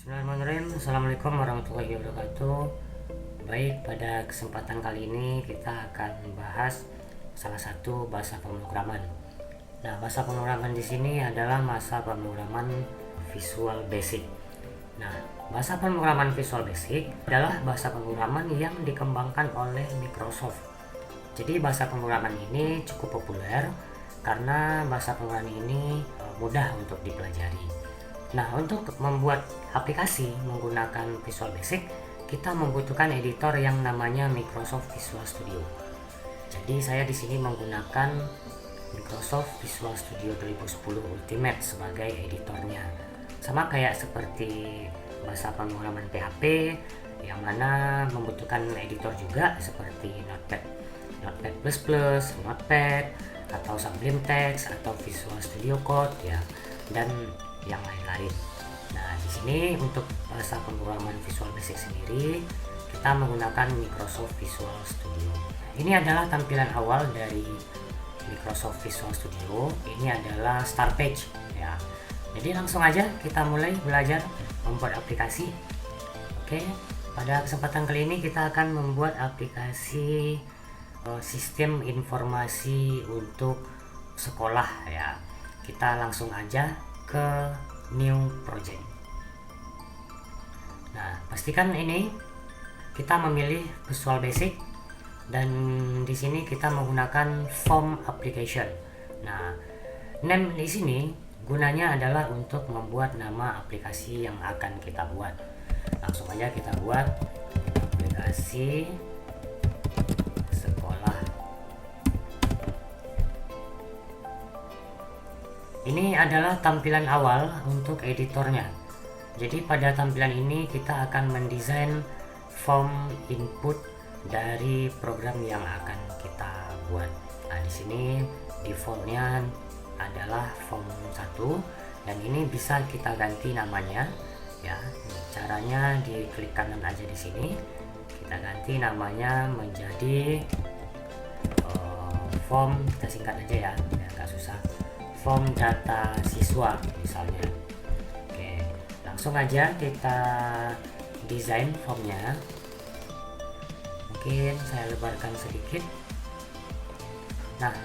Bismillahirrahmanirrahim. Assalamualaikum warahmatullahi wabarakatuh. Baik, pada kesempatan kali ini kita akan membahas salah satu bahasa pemrograman. Nah, bahasa pemrograman di sini adalah bahasa pemrograman Visual Basic. Nah, bahasa pemrograman Visual Basic adalah bahasa pemrograman yang dikembangkan oleh Microsoft. Jadi bahasa pemrograman ini cukup populer karena bahasa pemrograman ini mudah untuk dipelajari. Nah, untuk membuat aplikasi menggunakan Visual Basic, kita membutuhkan editor yang namanya Microsoft Visual Studio. Jadi saya di sini menggunakan Microsoft Visual Studio 2010 Ultimate sebagai editornya. Sama kayak seperti bahasa pemrograman PHP yang mana membutuhkan editor juga seperti Notepad++, Notepad atau Sublime Text atau Visual Studio Code ya, dan yang lain-lain. Nah, di sini untuk bahasa pemrograman Visual Basic sendiri kita menggunakan Microsoft Visual Studio. Ini adalah tampilan awal dari Microsoft Visual Studio. Ini adalah start page ya. Jadi langsung aja kita mulai belajar membuat aplikasi. Oke, pada kesempatan kali ini kita akan membuat aplikasi sistem informasi untuk sekolah ya. Kita langsung aja ke new project. Nah, pastikan ini kita memilih Visual Basic dan di sini kita menggunakan form application. Nah, name di sini gunanya adalah untuk membuat nama aplikasi yang akan kita buat. Langsung aja kita buat aplikasi sekolah. Ini adalah tampilan awal untuk editornya. Jadi pada tampilan ini kita akan mendesain form input dari program yang akan kita buat. Nah, di sini defaultnya adalah form 1 dan ini bisa kita ganti namanya ya. Caranya diklik kanan aja di sini. Kita ganti namanya menjadi form, kita singkat aja ya, agak susah. Form data siswa misalnya. Oke, langsung aja kita desain formnya. Mungkin saya lebarkan sedikit. Nah,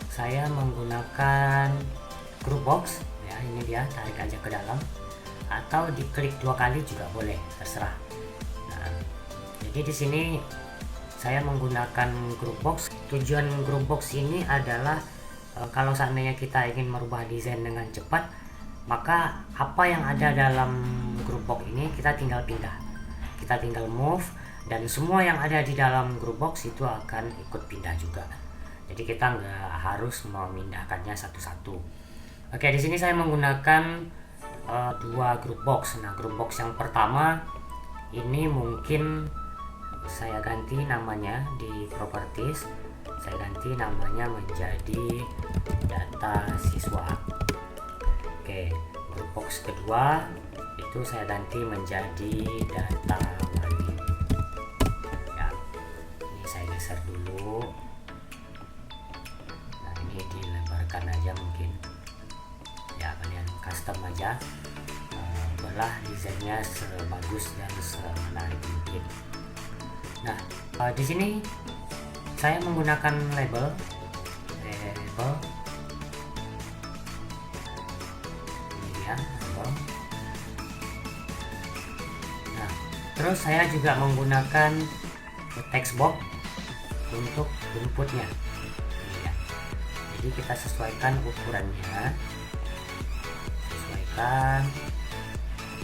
saya menggunakan group box ya, ini dia, tarik aja ke dalam atau diklik 2 kali juga boleh, terserah. Nah, jadi di sini saya menggunakan group box. Tujuan group box ini adalah kalau seandainya kita ingin merubah desain dengan cepat, maka apa yang ada dalam group box ini kita tinggal pindah, kita tinggal move, dan semua yang ada di dalam group box itu akan ikut pindah juga. Jadi kita nggak harus memindahkannya satu-satu. Oke, di sini saya menggunakan 2 group box. Nah, group box yang pertama ini mungkin saya ganti namanya di properties. Saya ganti namanya menjadi data siswa. Oke, group box kedua itu saya ganti menjadi data wali ya. Ini saya geser dulu. Nah, ini dilebarkan aja mungkin ya, kalian custom aja, belah desainnya sebagus dan semenarik mungkin. Nah, di sini saya menggunakan label ini dia label. Nah, terus saya juga menggunakan text box untuk inputnya ini ya. Jadi kita sesuaikan ukurannya, sesuaikan.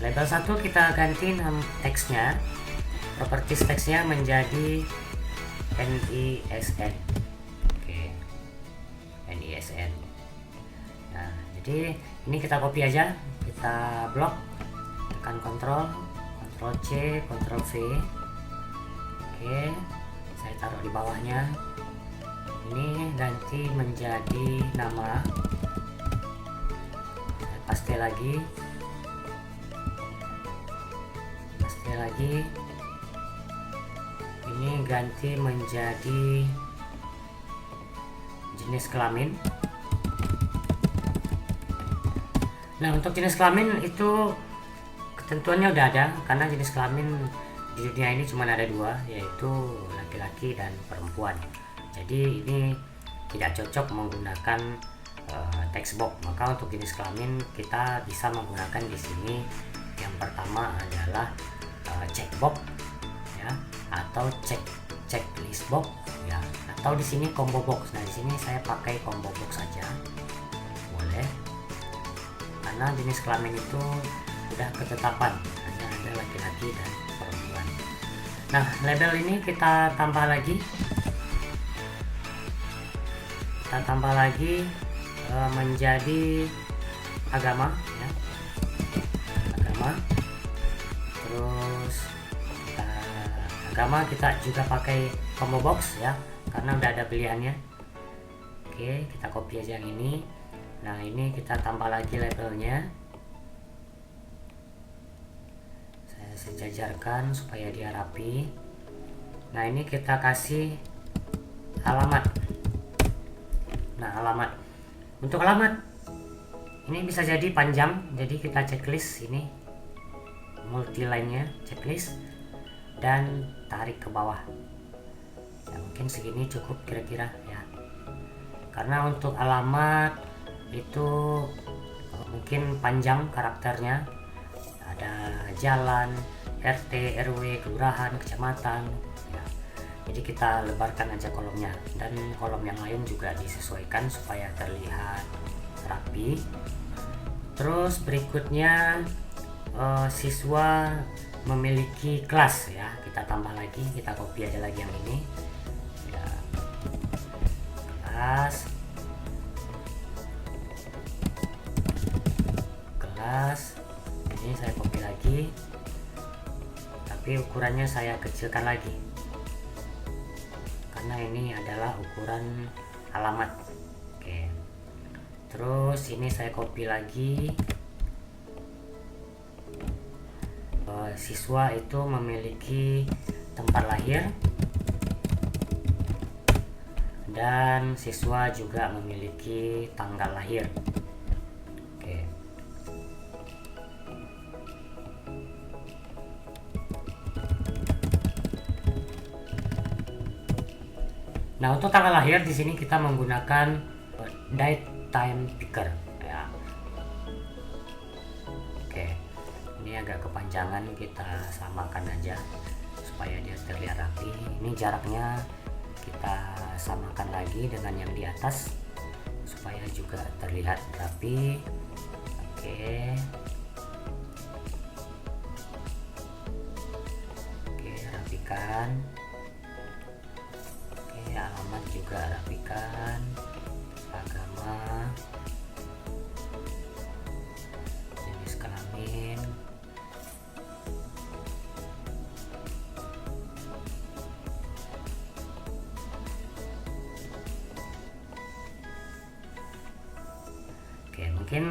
Label 1 kita ganti teksnya, properties teksnya menjadi NISN. Oke, NISN. Nah, jadi ini kita copy aja, kita blok, tekan Ctrl C, Ctrl V. Oke, saya taruh di bawahnya. Ini ganti menjadi nama, saya paste lagi. Ini ganti menjadi jenis kelamin. Nah, untuk jenis kelamin itu ketentuannya udah ada, karena jenis kelamin di dunia ini cuma ada dua, yaitu laki-laki dan perempuan. Jadi ini tidak cocok menggunakan text box. Maka untuk jenis kelamin kita bisa menggunakan di sini. Yang pertama adalah checkbox ya, atau checklist box ya, atau di sini combo box. Nah di sini saya pakai combo box saja, boleh, karena jenis kelamin itu udah ketetapan, hanya ada laki-laki dan perempuan. Nah label ini kita tambah lagi, menjadi agama ya, agama. Terus agama kita juga pakai combo box ya, karena udah ada pilihannya. Oke, kita copy aja yang ini. Nah ini kita tambah lagi labelnya, saya sejajarkan supaya dia rapi. Nah ini kita kasih alamat. Nah alamat, untuk alamat ini bisa jadi panjang, jadi kita checklist ini, multi line nya checklist, dan tarik ke bawah ya, mungkin segini cukup kira-kira ya, karena untuk alamat itu mungkin panjang karakternya, ada jalan, RT, RW, kelurahan, kecamatan ya. Jadi kita lebarkan aja kolomnya, dan kolom yang lain juga disesuaikan supaya terlihat rapi. Terus berikutnya siswa memiliki kelas ya, kita tambah lagi, kita copy aja lagi yang ini ya, kelas ini saya copy lagi, tapi ukurannya saya kecilkan lagi karena ini adalah ukuran alamat. Oke, terus ini saya copy lagi, siswa itu memiliki tempat lahir dan siswa juga memiliki tanggal lahir. Oke. Nah untuk tanggal lahir di sini kita menggunakan date time picker ya. Oke, ini agak kepanjangan, kita samakan aja supaya dia terlihat rapi. Ini jaraknya kita samakan lagi dengan yang di atas supaya juga terlihat rapi. Oke. Oke, rapikan. Alamat juga rapikan, agama, jenis kelamin, oke, mungkin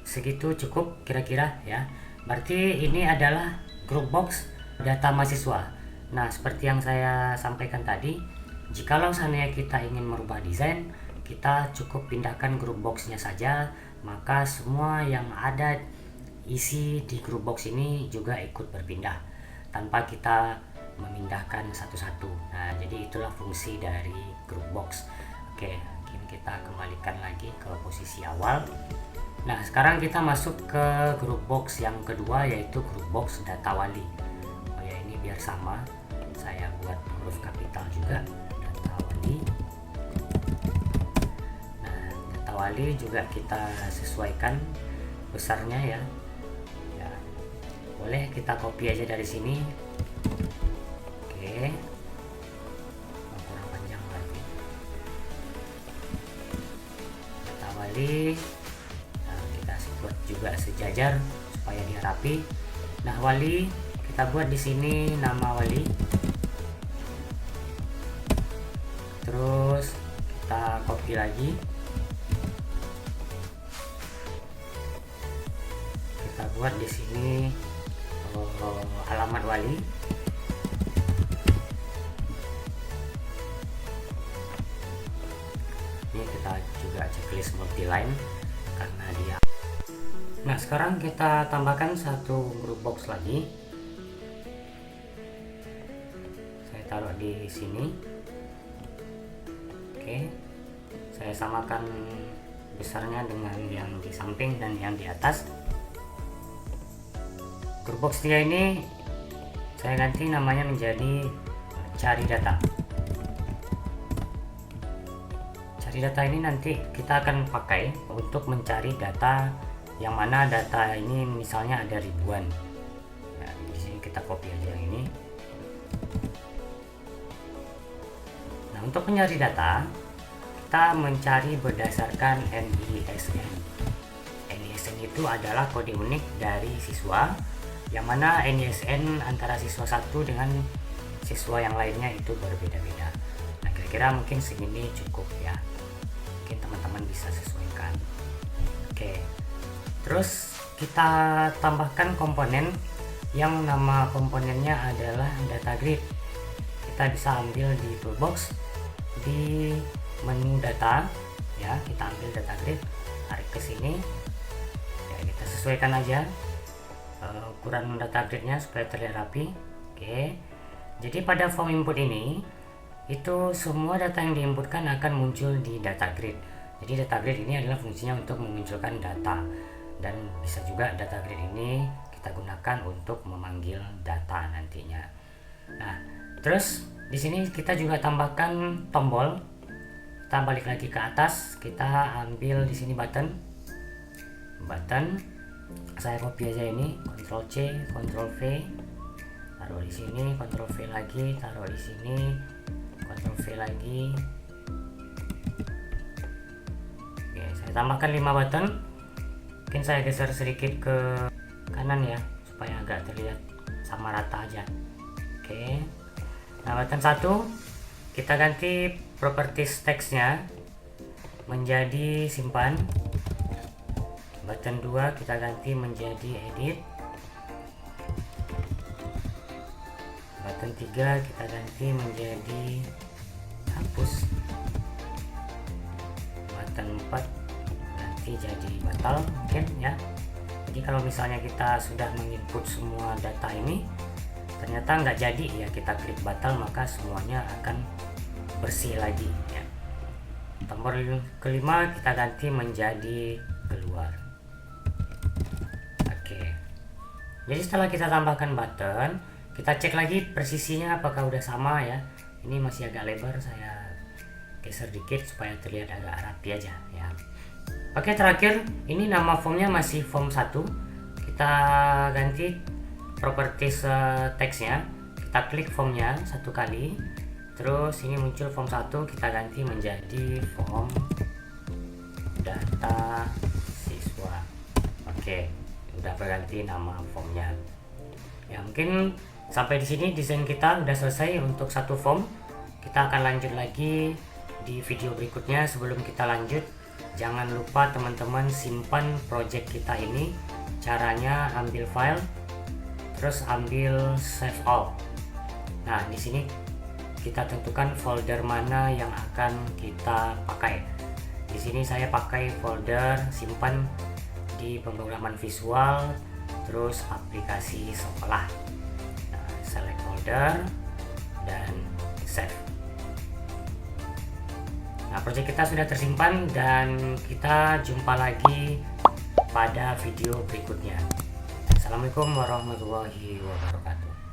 segitu cukup kira-kira ya. Berarti ini adalah group box data mahasiswa. Nah seperti yang saya sampaikan tadi, jikalau seandainya kita ingin merubah desain, kita cukup pindahkan group boxnya saja, maka semua yang ada isi di group box ini juga ikut berpindah tanpa kita memindahkan satu-satu. Nah jadi itulah fungsi dari group box. Oke, mungkin kita kembalikan lagi ke posisi awal. Nah sekarang kita masuk ke group box yang kedua, yaitu group box data wali. Oh ya, ini biar sama, saya buat huruf kapital juga. Nah data wali juga kita sesuaikan besarnya ya. Ya boleh kita copy aja dari sini. Oke, kurang panjang berarti data wali. Nah, kita buat juga sejajar supaya dia rapi. Nah wali kita buat di sini nama wali. Terus kita copy lagi, kita buat di sini alamat wali. Ini kita juga checklist multi line karena dia. Nah, sekarang kita tambahkan satu group box lagi. Saya taruh di sini. Oke, saya samakan besarnya dengan yang di samping dan yang di atas. Group box 3 ini saya ganti namanya menjadi cari data. Cari data ini nanti kita akan pakai untuk mencari data yang mana data ini misalnya ada ribuan. Nah, di sini kita copy aja yang ini. Nah, untuk mencari data kita mencari berdasarkan NISN. NISN itu adalah kode unik dari siswa, yang mana NISN antara siswa satu dengan siswa yang lainnya itu berbeda-beda. Nah, kira-kira mungkin segini cukup ya, mungkin teman-teman bisa sesuaikan. Oke, terus kita tambahkan komponen yang nama komponennya adalah data grid. Kita bisa ambil di toolbox, di menu data ya, kita ambil data grid, tarik ke sini ya, kita sesuaikan aja ukuran data gridnya supaya terlihat rapi. Oke, jadi pada form input ini itu semua data yang diinputkan akan muncul di data grid. Jadi data grid ini adalah fungsinya untuk memunculkan data, dan bisa juga data grid ini kita gunakan untuk memanggil data nantinya. Nah, terus di sini kita juga tambahkan tombol. Kita balik lagi ke atas, kita ambil di sini button. Saya copy aja ini, Ctrl C, Ctrl V, taruh di sini, Ctrl V lagi, taruh di sini, Ctrl V lagi. Oke, saya tambahkan 5 button. Mungkin saya geser sedikit ke kanan ya, supaya agak terlihat sama rata aja. Oke. Nah, button 1 kita ganti properties teksnya menjadi simpan. Button 2 kita ganti menjadi edit. Button 3 kita ganti menjadi hapus. Button 4 ganti jadi batal mungkin ya. Jadi kalau misalnya kita sudah menginput semua data ini ternyata nggak jadi ya, kita klik batal, maka semuanya akan bersih lagi ya. Tombol kelima kita ganti menjadi keluar. Oke, jadi setelah kita tambahkan button, kita cek lagi presisinya apakah udah sama ya. Ini masih agak lebar, saya geser dikit supaya terlihat agak rapi aja ya. Oke, terakhir ini nama formnya masih form 1. Kita ganti properties teksnya, kita klik formnya satu kali, terus ini muncul form 1, kita ganti menjadi form data siswa. Oke, udah berganti nama formnya ya. Mungkin sampai di sini desain kita udah selesai untuk satu form. Kita akan lanjut lagi di video berikutnya. Sebelum kita lanjut, jangan lupa teman-teman simpan project kita ini. Caranya ambil file, terus ambil save all. Nah, di sini kita tentukan folder mana yang akan kita pakai. Di sini saya pakai folder simpan di pemrograman visual, terus aplikasi sekolah. Nah, select folder dan save. Nah, project kita sudah tersimpan dan kita jumpa lagi pada video berikutnya. Assalamualaikum warahmatullahi wabarakatuh.